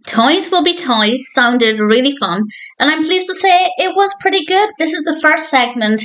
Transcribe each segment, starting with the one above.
Toys Will Be Toys sounded really fun, and I'm pleased to say it was pretty good. This is the first segment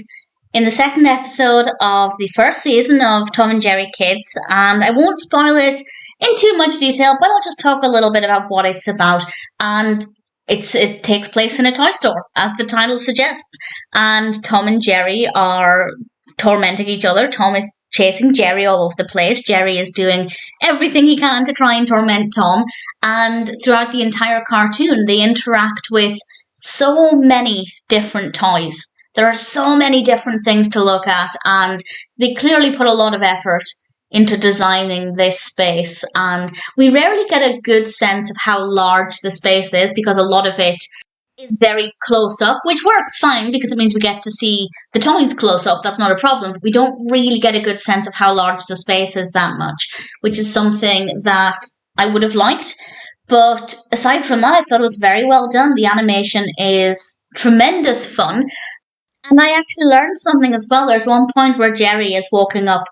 in the second episode of the first season of Tom and Jerry Kids, and I won't spoil it in too much detail, but I'll just talk a little bit about what it's about. And it takes place in a toy store, as the title suggests, and Tom and Jerry are tormenting each other. Tom is chasing Jerry all over the place. Jerry is doing everything he can to try and torment Tom. And throughout the entire cartoon, they interact with so many different toys. There are so many different things to look at, and they clearly put a lot of effort into designing this space. And we rarely get a good sense of how large the space is because a lot of it is very close up, which works fine because it means we get to see the toys close up. That's not a problem. But we don't really get a good sense of how large the space is that much, which is something that I would have liked. But aside from that, I thought it was very well done. The animation is tremendous fun. And I actually learned something as well. There's one point where Jerry is walking up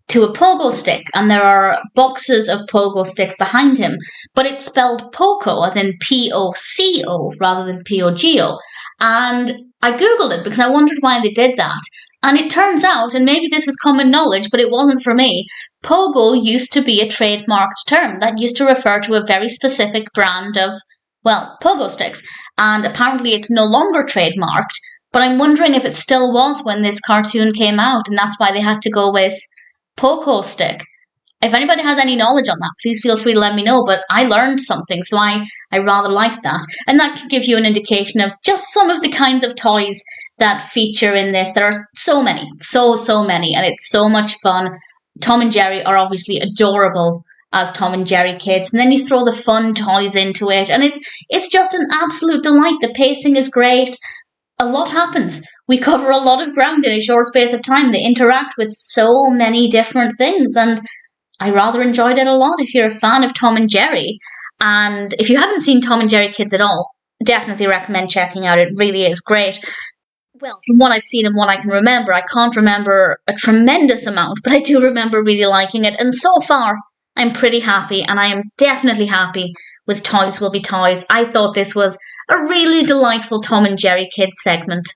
to a pogo stick, and there are boxes of pogo sticks behind him, but it's spelled Poco, as in P-O-C-O, rather than P-O-G-O. And I googled it because I wondered why they did that. And it turns out, and maybe this is common knowledge, but it wasn't for me, Pogo used to be a trademarked term that used to refer to a very specific brand of, well, pogo sticks. And apparently it's no longer trademarked, but I'm wondering if it still was when this cartoon came out, and that's why they had to go with Poco stick. If anybody has any knowledge on that, please feel free to let me know, but I learned something, so I rather like that. And that can give you an indication of just some of the kinds of toys that feature in this. There are so many, so many, and it's so much fun. Tom and Jerry are obviously adorable as Tom and Jerry Kids, and then you throw the fun toys into it, and it's just an absolute delight. The pacing is great. A lot happens. We cover a lot of ground in a short space of time. They interact with so many different things, and I rather enjoyed it a lot. If you're a fan of Tom and Jerry, and if you haven't seen Tom and Jerry Kids at all, definitely recommend checking out. It really is great. Well, from what I've seen and what I can remember, I can't remember a tremendous amount, but I do remember really liking it, and so far, I'm pretty happy, and I am definitely happy with Toys Will Be Toys. I thought this was a really delightful Tom and Jerry Kids segment.